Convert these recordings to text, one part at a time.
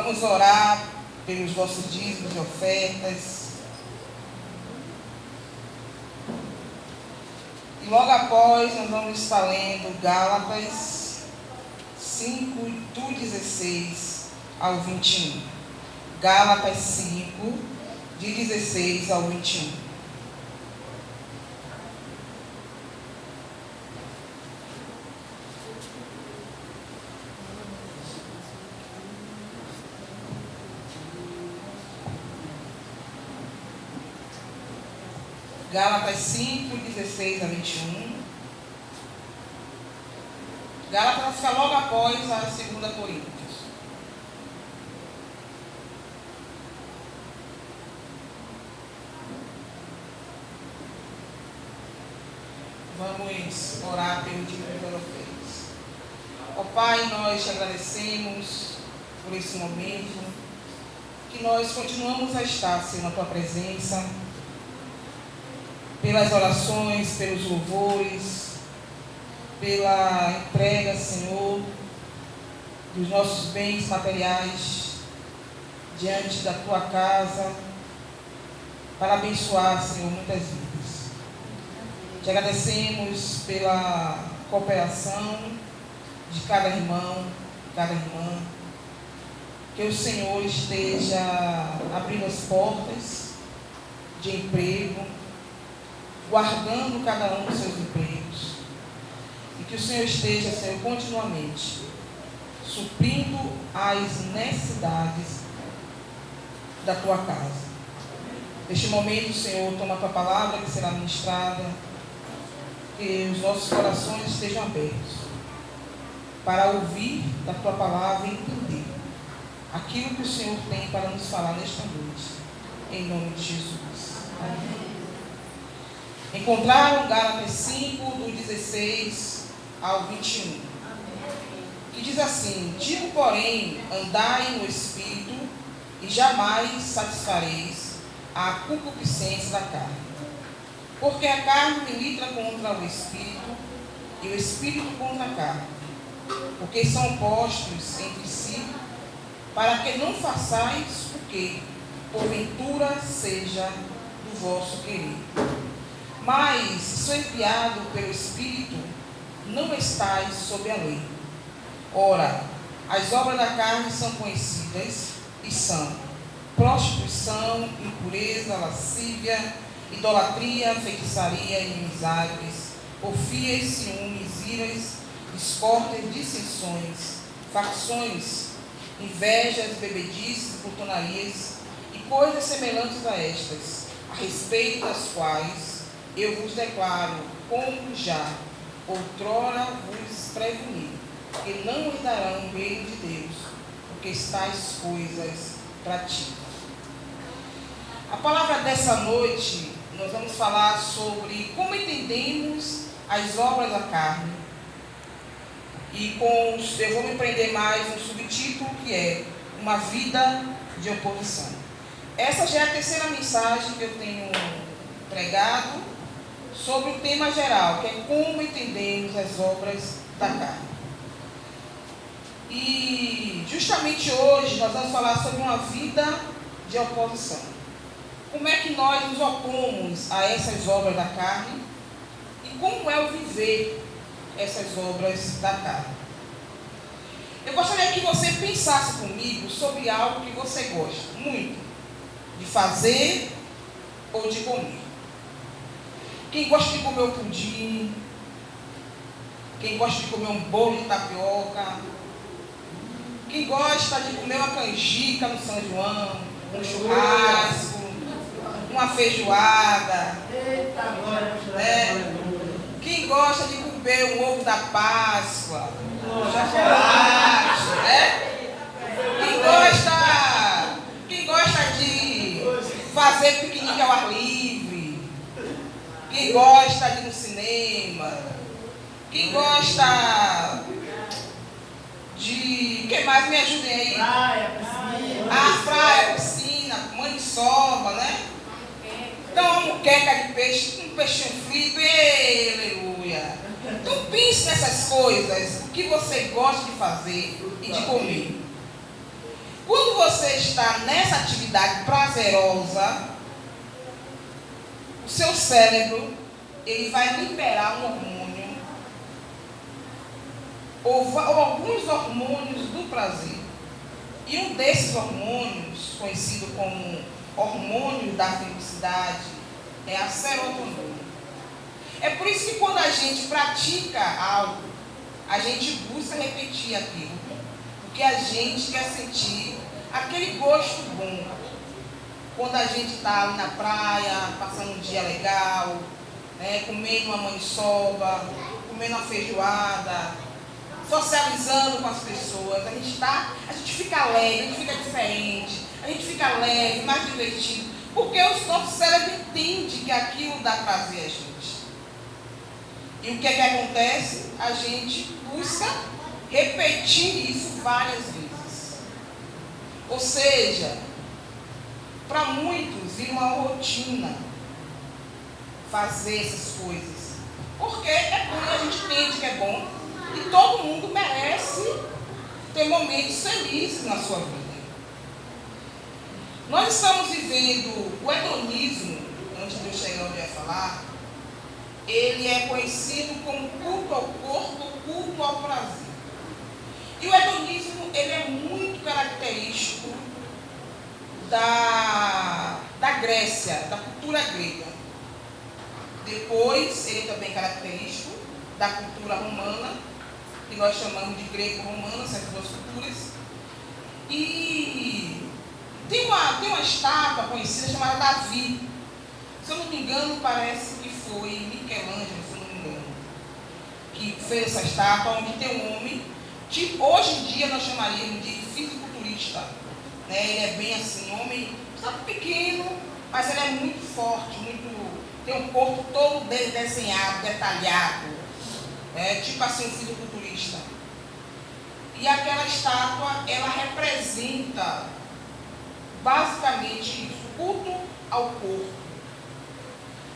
Vamos orar pelos vossos dízimos e ofertas. E logo após nós vamos estar lendo Gálatas 5, do 16 ao 21. Gálatas 5, de 16 ao 21. Gálatas 5, 16 a 21. Gálatas vai ficar logo após a 2 Coríntios. Vamos orar pelo dízimo das ofertas. Ó Pai, nós te agradecemos por esse momento, que nós continuamos a estar, Senhor, na Tua presença, pelas orações, pelos louvores, pela entrega, Senhor, dos nossos bens materiais diante da Tua casa, para abençoar, Senhor, muitas vidas. Te agradecemos pela cooperação de cada irmão, cada irmã, que o Senhor esteja abrindo as portas de emprego, guardando cada um dos seus empregos, e que o Senhor esteja, Senhor, continuamente suprindo as necessidades da Tua casa. Neste momento, Senhor, toma a Tua palavra que será ministrada, que os nossos corações estejam abertos para ouvir da Tua palavra e entender aquilo que o Senhor tem para nos falar nesta noite, em nome de Jesus. Amém. Encontraram Gálatas 5, do 16 ao 21, que diz assim: digo, porém, andai no Espírito, e jamais satisfareis a concupiscência da carne. Porque a carne milita contra o Espírito, e o Espírito contra a carne, porque são opostos entre si, para que não façais o que, porventura, seja do vosso querer. Mas, se sois guiado pelo Espírito, não estáis sob a lei. Ora, as obras da carne são conhecidas e são prostituição, impureza, lascívia, idolatria, feitiçaria, inimizades, porfias, ciúmes, iras, discórdias, dissensões, facções, invejas, bebedices, glutonarias e coisas semelhantes a estas, a respeito das quais eu vos declaro, como já outrora vos preveni, que não herdarão o reino de Deus, porque tais coisas praticam. A palavra dessa noite, nós vamos falar sobre como entendemos as obras da carne. E eu vou me prender mais no subtítulo, que é uma vida de oposição. Essa já é a terceira mensagem que eu tenho pregado sobre o tema geral, que é como entendemos as obras da carne. E justamente hoje nós vamos falar sobre uma vida de oposição. Como é que nós nos opomos a essas obras da carne e como é o viver essas obras da carne. Eu gostaria que você pensasse comigo sobre algo que você gosta muito de fazer ou de comer. Quem gosta de comer um pudim, quem gosta de comer um bolo de tapioca, quem gosta de comer uma canjica no São João, um churrasco, uma feijoada, né? Quem gosta de comer um ovo da Páscoa, chocolate, né? Quem gosta de fazer piquenique ao ar livre, quem gosta de ir no cinema, quem gosta de... O que mais? Me ajudem aí. Praia, piscina. Praia, piscina, maniçoba, né? Então, uma muqueca de peixe, um peixinho frito, aleluia. Então, pense nessas coisas, o que você gosta de fazer e de comer. Quando está nessa atividade prazerosa, o seu cérebro, ele vai liberar um hormônio, ou alguns hormônios do prazer. E um desses hormônios, conhecido como hormônio da felicidade, é a serotonina. É por isso que quando a gente pratica algo, a gente busca repetir aquilo, porque a gente quer sentir aquele gosto bom. Quando a gente está ali na praia, passando um dia legal, né, comendo uma maniçoba, comendo uma feijoada, socializando com as pessoas, a gente fica leve, a gente fica diferente, a gente fica leve, mais divertido, porque o nosso cérebro entende que aquilo dá prazer a gente. E o que é que acontece? A gente busca repetir isso várias vezes. Ou seja, para muitos vira uma rotina fazer essas coisas. Porque é bom, a gente entende que é bom. E todo mundo merece ter momentos felizes na sua vida. Nós estamos vivendo o hedonismo, antes de eu chegar onde eu ia falar, ele é conhecido como culto ao corpo, culto ao prazer. E o hedonismo, ele é muito característico da Grécia, da cultura grega. Depois, ele é também característico da cultura romana, que nós chamamos de greco-romana, essas duas culturas. E tem uma estátua conhecida chamada Davi. Se eu não me engano, parece que foi Michelangelo, se eu não me engano, que fez essa estátua, onde tem um homem, tipo, hoje em dia nós chamaríamos de fisiculturista. Né? Ele é bem assim, homem, sabe, pequeno, mas ele é muito forte, tem um corpo todo desenhado, detalhado. Tipo assim, um fisiculturista. E aquela estátua, ela representa basicamente isso, culto ao corpo.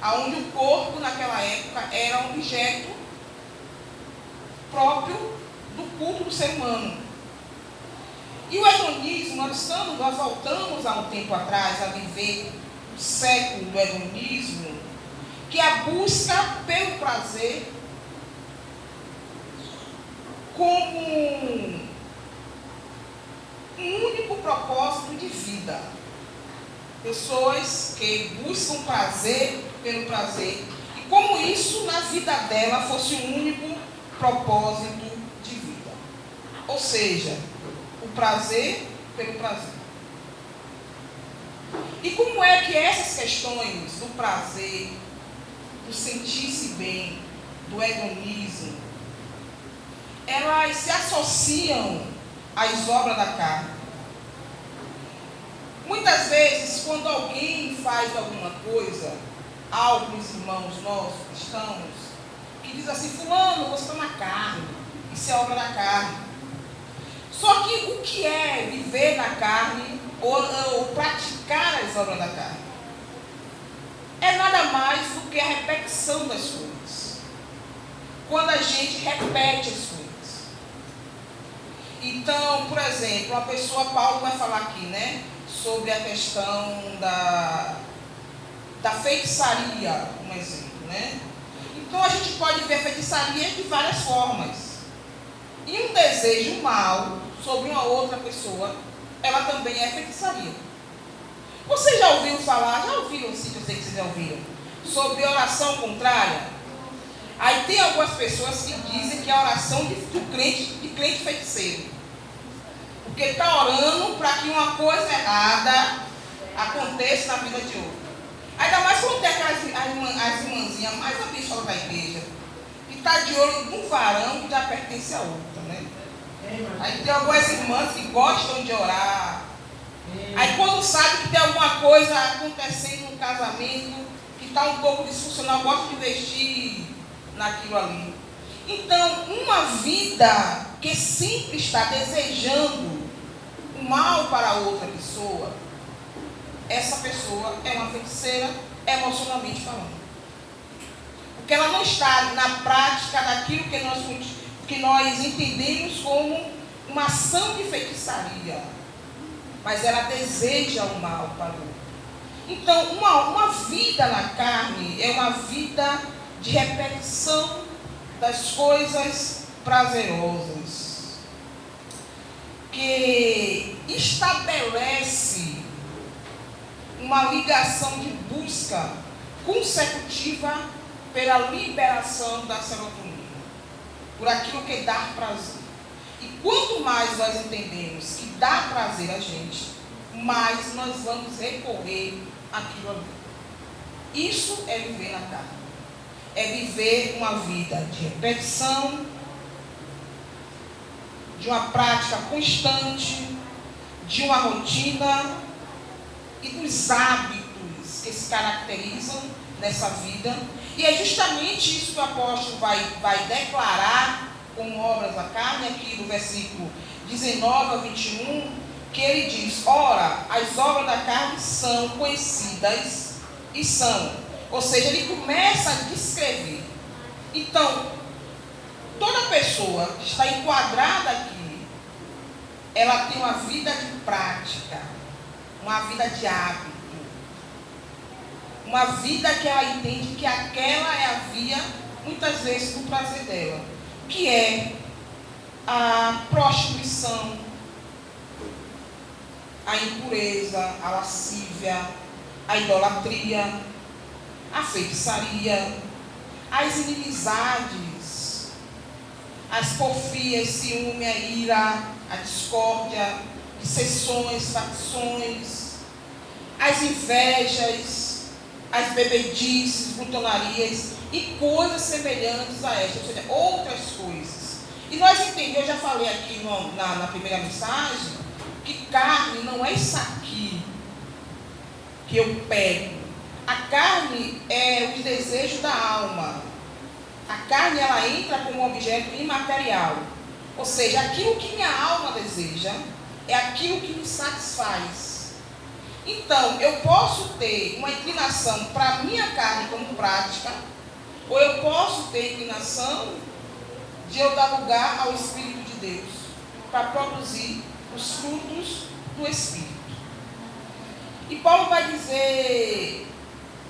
Onde o corpo, naquela época, era um objeto próprio do culto do ser humano. E o hedonismo, nós voltamos há um tempo atrás a viver o século do hedonismo, que é a busca pelo prazer como um único propósito de vida. Pessoas que buscam prazer pelo prazer, e como isso na vida dela fosse um único propósito de vida. Ou seja, o prazer pelo prazer. E como é que essas questões do prazer, do sentir-se bem, do hedonismo, elas se associam às obras da carne? Muitas vezes, quando alguém faz alguma coisa, alguns irmãos nossos cristãos, que diz assim: fulano, você está na carne, isso é obra da carne. Só que o que é viver na carne ou praticar as obras da carne? É nada mais do que a repetição das coisas. Quando a gente repete as coisas. Então, por exemplo, uma pessoa, Paulo vai falar aqui, né, sobre a questão da feitiçaria, um exemplo, né? Então a gente pode ver a feitiçaria de várias formas. E um desejo mal sobre uma outra pessoa, ela também é feitiçaria. Vocês já ouviram falar, já ouviram sim, eu sei que vocês já ouviram, sobre oração contrária? Aí tem algumas pessoas que dizem que é a oração de crente feiticeiro. Porque está orando para que uma coisa errada aconteça na vida de outro. Ainda mais quando tem as irmãzinhas mais abençoadas da igreja, que está de olho num varão que já pertence a outra, né? Aí tem algumas irmãs que gostam de orar. Aí quando sabe que tem alguma coisa acontecendo no casamento, que está um pouco disfuncional, gosta de investir naquilo ali. Então, uma vida que sempre está desejando o mal para outra pessoa, essa pessoa é uma feiticeira, emocionalmente falando. Porque ela não está na prática daquilo que nós entendemos como uma ação de feitiçaria. mas ela deseja o mal para o outro. Então, uma vida na carne é uma vida de repetição das coisas prazerosas, que estabelece uma ligação de busca consecutiva pela liberação da serotonina, por aquilo que dá prazer. E quanto mais nós entendemos que dá prazer a gente, mais nós vamos recorrer àquilo ali. Isso é viver na carne. É viver uma vida de repetição, de uma prática constante, de uma rotina e dos hábitos que se caracterizam nessa vida. E é justamente isso que o apóstolo vai declarar como obras da carne, aqui no versículo 19 a 21, que ele diz: ora, as obras da carne são conhecidas e são. Ou seja, ele começa a descrever. Então, toda pessoa que está enquadrada aqui, ela tem uma vida de prática, uma vida de hábito, uma vida que ela entende que aquela é a via, muitas vezes, do prazer dela, que é a prostituição, a impureza, a lascívia, a idolatria, a feitiçaria, as inimizades, as porfias, ciúme, a ira, a discórdia, dissensões, facções, as invejas, as bebedices, glutonarias e coisas semelhantes a estas, ou seja, outras coisas. E nós entendemos, eu já falei aqui na primeira mensagem, que carne não é isso aqui que eu pego. A carne é os desejos da alma. A carne, ela entra como objeto imaterial. Ou seja, aquilo que minha alma deseja é aquilo que me satisfaz. Então, eu posso ter uma inclinação para a minha carne como prática, ou eu posso ter inclinação de eu dar lugar ao Espírito de Deus para produzir os frutos do Espírito. E Paulo vai dizer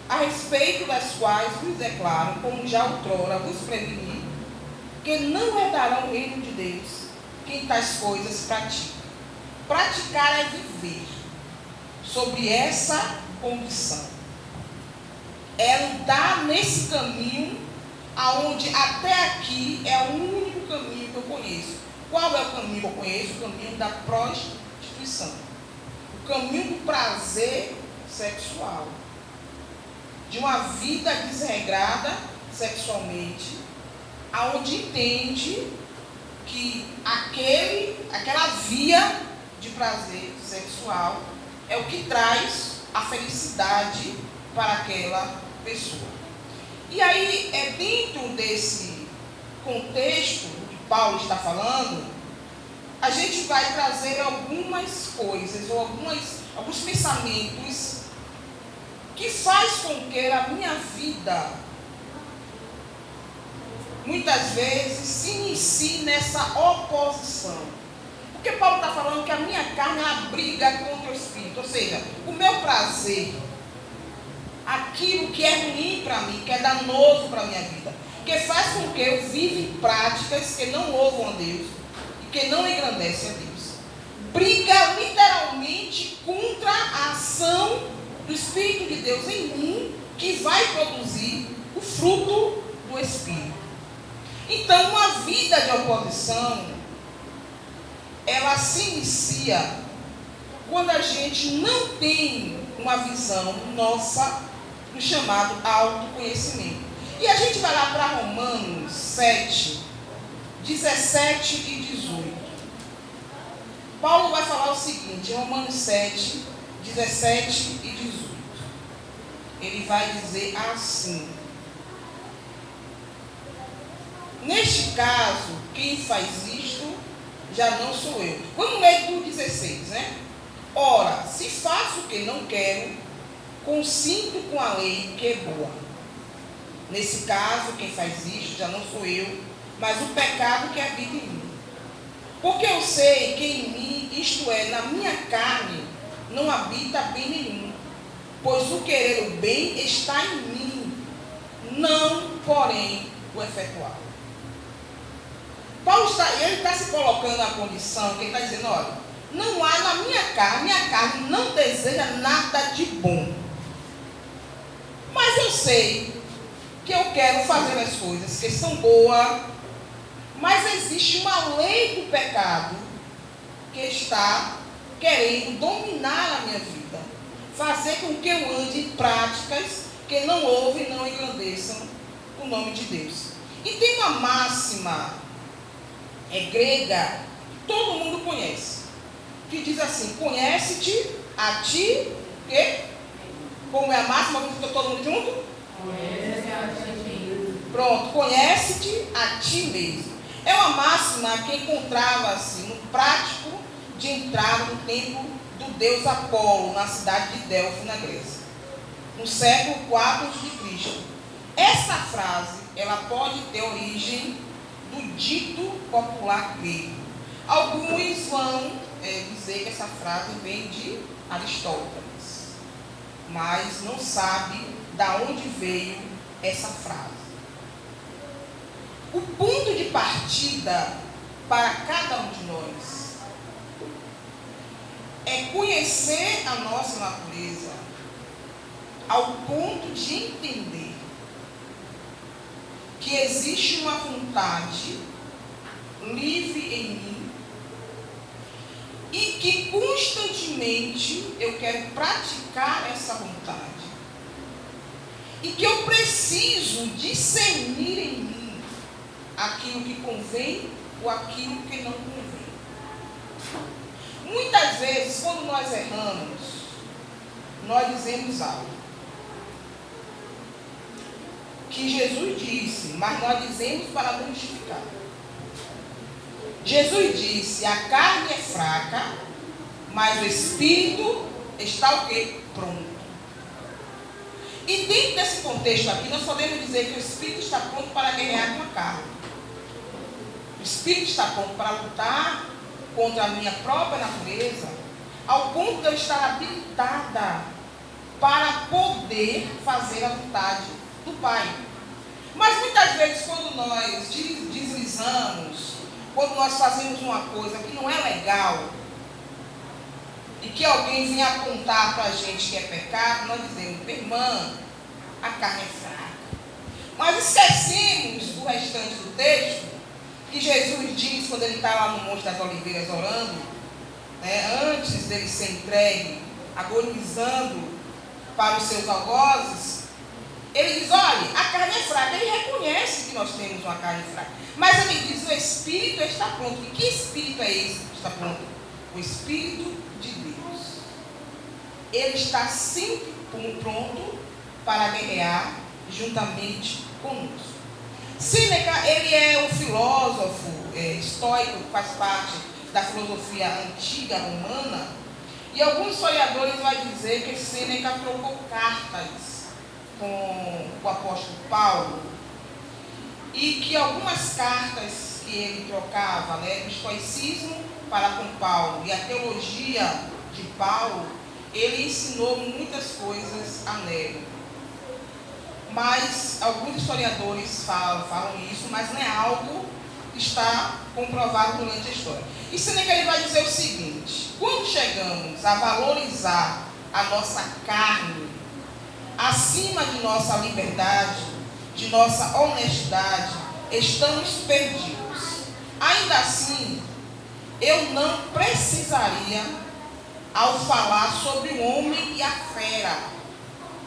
a respeito das quais vos declaro, como já outrora vos preveni, que não herdarão o reino de Deus quem tais coisas pratica. Praticar é viver sobre essa condição. É andar nesse caminho aonde até aqui é o único caminho que eu conheço. Qual é o caminho que eu conheço? O caminho da prostituição. O caminho do prazer sexual. De uma vida desregrada sexualmente, aonde entende que aquela via de prazer sexual é o que traz a felicidade para aquela pessoa. E aí, dentro desse contexto que Paulo está falando, a gente vai trazer algumas coisas, ou alguns pensamentos que faz com que a minha vida, muitas vezes, se inicie nessa oposição. Porque Paulo está falando que a minha carne, ela briga contra o Espírito. Ou seja, o meu prazer, aquilo que é ruim para mim, que é danoso para a minha vida, que faz com que eu viva em práticas que não louvam a Deus e que não engrandecem a Deus. Briga literalmente contra a ação do Espírito de Deus em mim, que vai produzir o fruto do Espírito. Então, uma vida de oposição, ela se inicia quando a gente não tem uma visão nossa do chamado autoconhecimento. E a gente vai lá para Romanos 7, 17 e 18. Paulo vai falar o seguinte, Romanos 7, 17 e 18. Ele vai dizer assim: neste caso, quem faz isto já não sou eu. Vamos ler do 16, né? Ora, se faço o que não quero, consinto com a lei que é boa. Nesse caso, quem faz isto já não sou eu, mas o pecado que habita em mim. Porque eu sei que em mim, isto é, na minha carne, não habita bem nenhum, pois o querer o bem está em mim, não, porém, o efetuar. Paulo está se colocando na condição que ele está dizendo, olha, não há na minha carne não deseja nada de bom. Mas eu sei que eu quero fazer as coisas que são boas, mas existe uma lei do pecado que está querendo dominar a minha vida, fazer com que eu ande em práticas que não ouvem e não engrandeçam o nome de Deus. E tem uma máxima grega, todo mundo conhece, que diz assim, conhece-te a ti, que? Como é a máxima, vamos ficar todo mundo junto? Conhece a ti. Pronto, conhece-te a ti mesmo. É uma máxima que encontrava-se no prático de entrar no templo do deus Apolo, na cidade de Delfo, na Grécia, no século IV a.C. Essa frase, ela pode ter origem do dito popular grego. Alguns vão dizer que essa frase vem de Aristóteles, mas não sabe de onde veio essa frase. O ponto de partida para cada um de nós é conhecer a nossa natureza ao ponto de entender que existe uma vontade livre em mim e que constantemente eu quero praticar essa vontade e que eu preciso discernir em mim aquilo que convém ou aquilo que não convém. Muitas vezes, quando nós erramos, nós dizemos algo que Jesus disse, mas nós dizemos para não justificar. Jesus disse, a carne é fraca, mas o espírito está o quê? Pronto. E dentro desse contexto aqui, nós podemos dizer que o espírito está pronto para guerrear com a carne. O espírito está pronto para lutar contra a minha própria natureza, ao ponto de eu estar habilitada para poder fazer a vontade do Pai. Mas muitas vezes, quando nós deslizamos, quando nós fazemos uma coisa que não é legal, e que alguém vem apontar para a gente que é pecado, nós dizemos, irmã, a carne é fraca. Mas esquecemos do restante do texto, que Jesus diz, quando ele está lá no Monte das Oliveiras orando, antes dele ser entregue, agonizando para os seus algozes, ele diz, olha, a carne é fraca. Ele reconhece que nós temos uma carne fraca. Mas ele diz, o Espírito está pronto. E que Espírito é esse que está pronto? O Espírito de Deus. Ele está sempre pronto para guerrear juntamente conosco. Sêneca, ele é um filósofo estoico, que faz parte da filosofia antiga romana. E alguns historiadores vão dizer que Sêneca trocou cartas com o apóstolo Paulo, e que algumas cartas que ele trocava, do estoicismo para com Paulo e a teologia de Paulo, ele ensinou muitas coisas a Nero. Mas alguns historiadores falam isso, mas não é algo que está comprovado durante a história. E Sêneca ele vai dizer o seguinte: quando chegamos a valorizar a nossa carne acima de nossa liberdade, de nossa honestidade, estamos perdidos. Ainda assim, eu não precisaria, ao falar sobre o homem e a fera,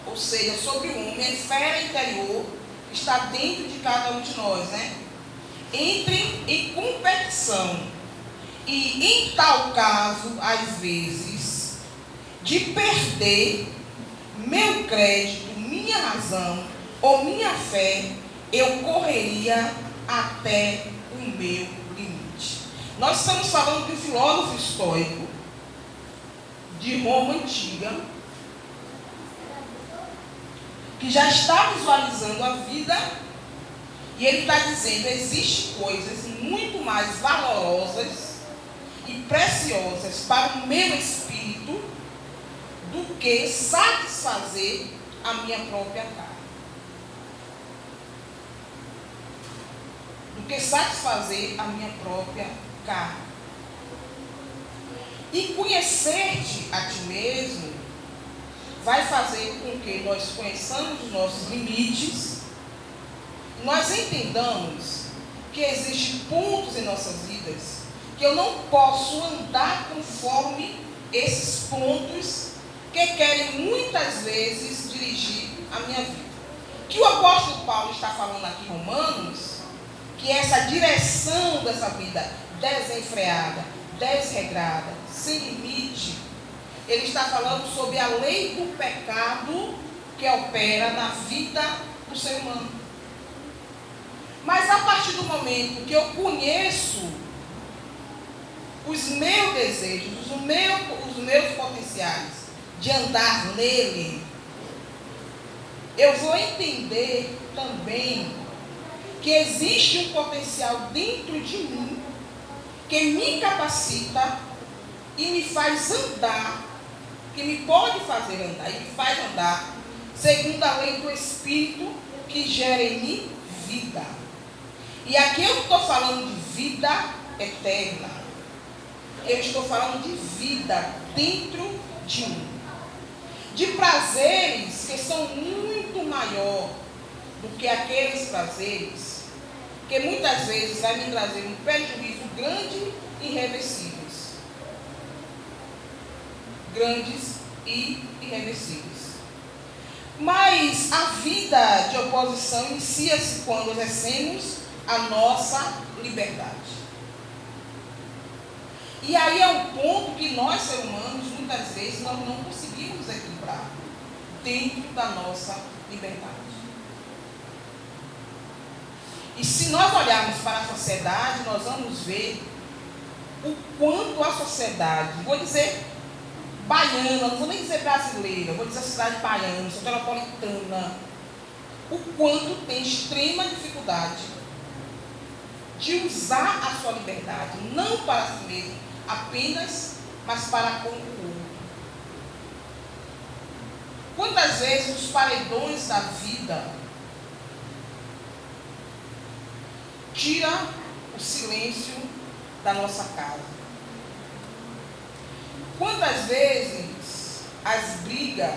ou seja, sobre o homem, a fera interior que está dentro de cada um de nós, entrem em competição e, em tal caso, às vezes, de perder meu crédito, minha razão ou minha fé, eu correria até o meu limite. Nós estamos falando de um filósofo estoico de Roma antiga, que já está visualizando a vida, e ele está dizendo, existem coisas muito mais valorosas e preciosas para o meu espírito do que satisfazer a minha própria carne. Do que satisfazer a minha própria carne. E conhecer-te a ti mesmo vai fazer com que nós conheçamos os nossos limites, nós entendamos que existem pontos em nossas vidas que eu não posso andar conforme esses pontos que querem muitas vezes dirigir a minha vida. Que o apóstolo Paulo está falando aqui em Romanos, que essa direção dessa vida desenfreada, desregrada, sem limite, ele está falando sobre a lei do pecado que opera na vida do ser humano. Mas a partir do momento que eu conheço os meus desejos, os meus potenciais de andar nele, eu vou entender também que existe um potencial dentro de mim que me capacita e me faz andar, que me pode fazer andar e me faz andar segundo a lei do Espírito que gera em mim vida. E aqui eu estou falando de vida eterna. Eu estou falando de vida dentro de mim. De prazeres que são muito maior do que aqueles prazeres que muitas vezes vai me trazer um prejuízo grande e irreversíveis. Grandes e irreversíveis. Mas a vida de oposição inicia-se quando exercemos a nossa liberdade. E aí é um ponto que nós, seres humanos, muitas vezes nós não conseguimos equilibrar dentro da nossa liberdade. E se nós olharmos para a sociedade, nós vamos ver o quanto a sociedade, vou dizer baiana, não vou nem dizer brasileira, vou dizer a cidade baiana, soteropolitana, o quanto tem extrema dificuldade de usar a sua liberdade, não para si mesmo apenas, mas para com o outro. Quantas vezes os paredões da vida tiram o silêncio da nossa casa? Quantas vezes as brigas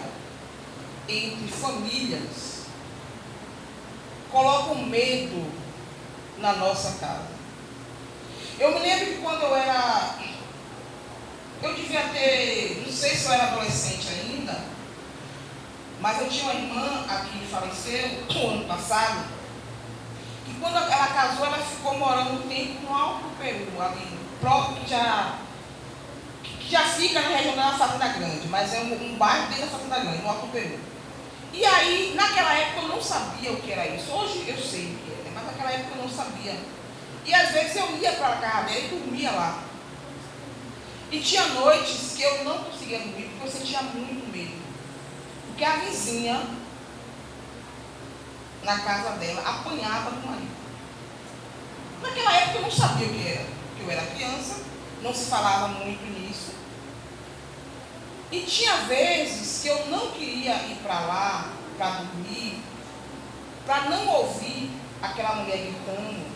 entre famílias colocam medo na nossa casa? Eu me lembro que quando eu devia ter, não sei se eu era adolescente ainda, mas eu tinha uma irmã aqui que faleceu no ano passado, e quando ela casou, ela ficou morando um tempo no Alto do Peru, ali, próprio que já fica na região da Fazenda Grande, mas é um bairro dentro da Fazenda Grande, no Alto do Peru. E aí, naquela época eu não sabia o que era isso. Hoje eu sei o que é, mas naquela época eu não sabia. E às vezes eu ia para a casa dela e dormia lá. E tinha noites que eu não conseguia dormir, porque eu sentia muito medo. Porque a vizinha, na casa dela, apanhava do marido. Naquela época eu não sabia o que era, porque eu era criança, não se falava muito nisso. E tinha vezes que eu não queria ir para lá, para dormir, para não ouvir aquela mulher gritando,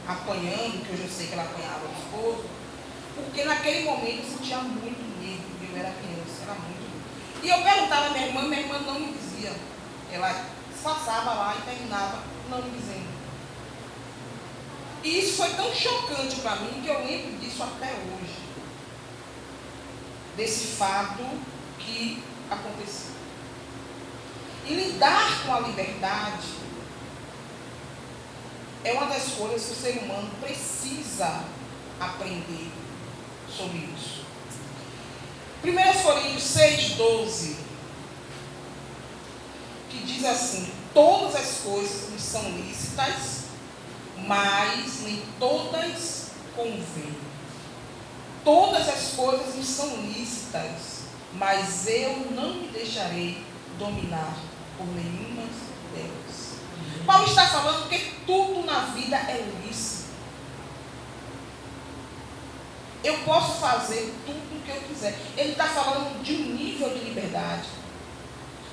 apanhando, que hoje eu sei que ela apanhava o esposo, porque naquele momento eu sentia muito medo, eu era criança, era muito medo. E eu perguntava à minha irmã não me dizia. Ela passava lá e terminava não me dizendo. E isso foi tão chocante para mim que eu lembro disso até hoje. Desse fato que aconteceu. E lidar com a liberdade é uma das coisas que o ser humano precisa aprender sobre isso. 1 Coríntios 6,12, que diz assim: todas as coisas me são lícitas, mas nem todas convêm. Todas as coisas me são lícitas, mas eu não me deixarei dominar por nenhuma delas. Paulo está falando que tudo na vida é lícito. Eu posso fazer tudo o que eu quiser. Ele está falando de um nível de liberdade.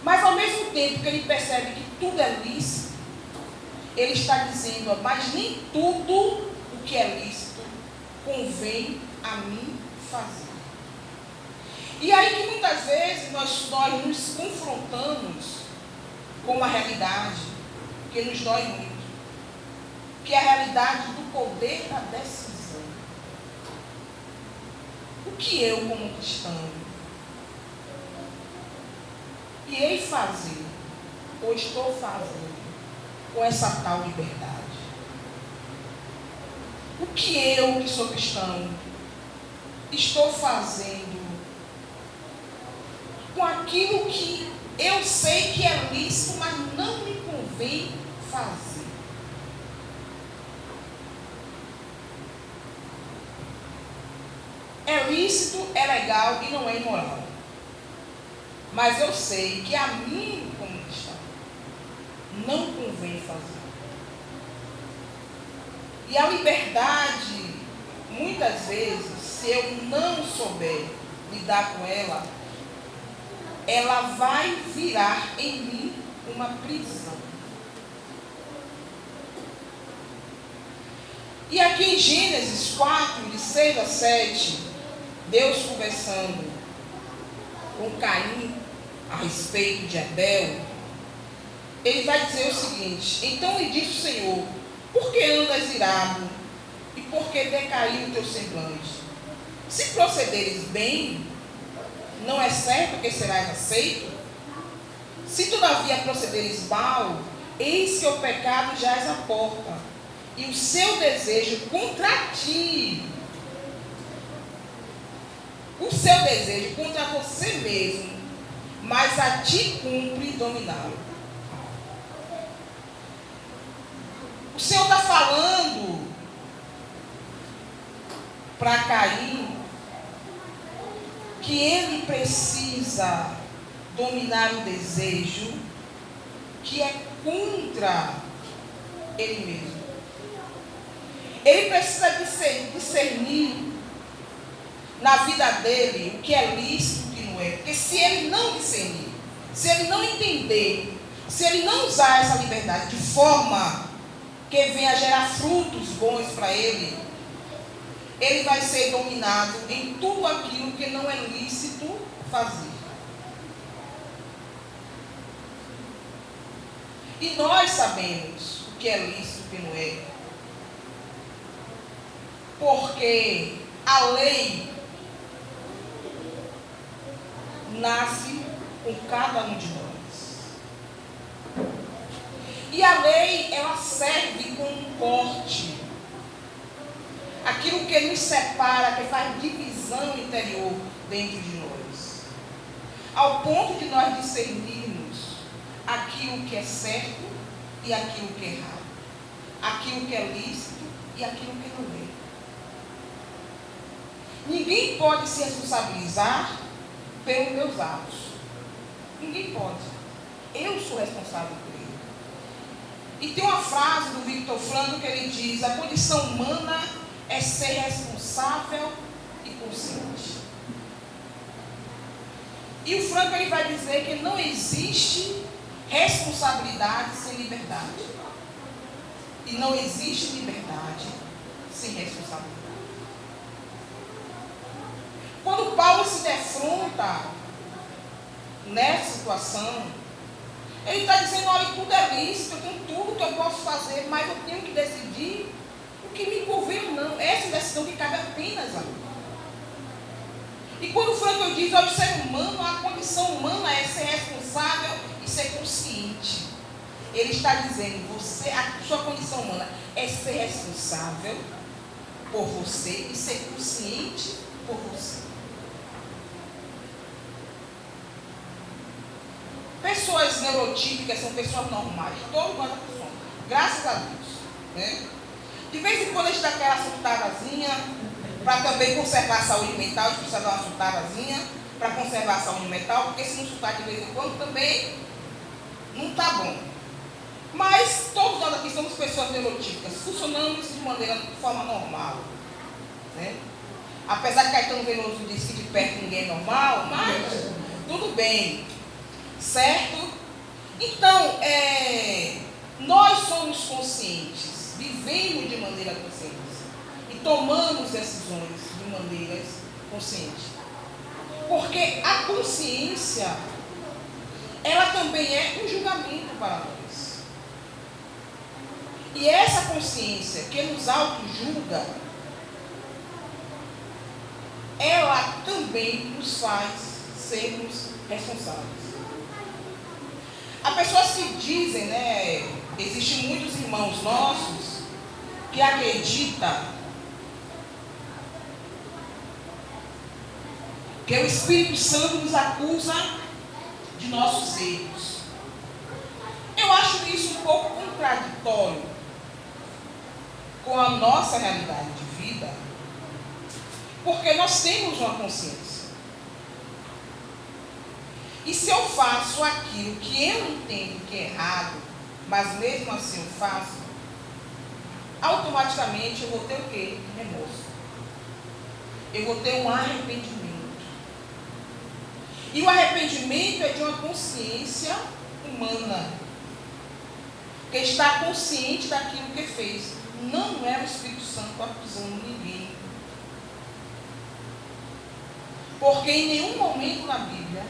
Mas ao mesmo tempo que ele percebe que tudo é lícito, ele está dizendo, mas nem tudo o que é lícito convém a mim fazer. E aí que muitas vezes nós nos confrontamos com uma realidade que nos dói muito, que é a realidade do poder da decisão. O que eu, como cristão, irei fazer, ou estou fazendo, com essa tal liberdade? O que eu, que sou cristão, estou fazendo com aquilo que eu sei que é lícito, mas não me convém fazer? É lícito, é legal e não é imoral. Mas eu sei que a mim, como cristão, não convém fazer. E a liberdade, muitas vezes, se eu não souber lidar com ela, ela vai virar em mim uma prisão. E aqui em Gênesis 4, de 6 a 7, Deus conversando com Caim a respeito de Abel, ele vai dizer o seguinte: então lhe disse o Senhor, por que andas irado e por que decaiu o teu semblante? Se procederes bem, não é certo que serás aceito? Se todavia procederes mal, eis que o pecado jaz à porta, e o seu desejo contra ti, o seu desejo contra você mesmo, mas a ti cumpre dominá-lo. O Senhor está falando para Caim que ele precisa dominar o desejo que é contra ele mesmo. Ele precisa discernir na vida dele o que é lícito e o que não é. Porque se ele não discernir, se ele não entender, se ele não usar essa liberdade de forma que venha gerar frutos bons para ele, ele vai ser dominado em tudo aquilo que não é lícito fazer. E nós sabemos o que é lícito e o que não é. Porque a lei nasce com cada um de nós. E a lei, ela serve como um corte. Aquilo que nos separa, que faz divisão interior dentro de nós. Ao ponto de nós discernirmos aquilo que é certo e aquilo que é errado. Aquilo que é lícito e aquilo que não é. Ninguém pode se responsabilizar pelos meus atos. Ninguém pode. Eu sou responsável por ele. E tem uma frase do Victor Frankl que ele diz: a condição humana é ser responsável e consciente. E o Frankl ele vai dizer que não existe responsabilidade sem liberdade. E não existe liberdade sem responsabilidade. Quando Paulo se defronta nessa situação, ele está dizendo: olha, tudo é lícito, eu tenho tudo que eu posso fazer, mas eu tenho que decidir o que me convém ou não. Essa é a decisão que cabe apenas a mim. E quando o Frankl diz: olha, o ser humano, a condição humana é ser responsável e ser consciente. Ele está dizendo: você, a sua condição humana é ser responsável por você e ser consciente por você. Pessoas neurotípicas são pessoas normais. Todos nós somos. Graças a Deus. Né? De vez em quando a gente dá aquela surtadazinha para também conservar a saúde mental. A gente precisa dar uma surtadazinha para conservar a saúde mental, porque se não surtar de vez em quando também não está bom. Mas todos nós aqui somos pessoas neurotípicas. Funcionamos de forma normal. Né? Apesar que Caetano Veloso disse que de perto ninguém é normal, mas tudo bem, certo? Então, nós somos conscientes, vivemos de maneira consciente e tomamos decisões de maneiras conscientes. Porque a consciência, ela também é um julgamento para nós. E essa consciência que nos auto-julga, ela também nos faz sermos responsáveis. Há pessoas que dizem, né, existem muitos irmãos nossos que acreditam que o Espírito Santo nos acusa de nossos erros. Eu acho isso um pouco contraditório com a nossa realidade de vida, porque nós temos uma consciência. E se eu faço aquilo que eu entendo que é errado, mas mesmo assim eu faço, automaticamente eu vou ter o quê? Remorso. Eu vou ter um arrependimento. E o arrependimento é de uma consciência humana, que está consciente daquilo que fez. Não é o Espírito Santo acusando ninguém. Porque em nenhum momento na Bíblia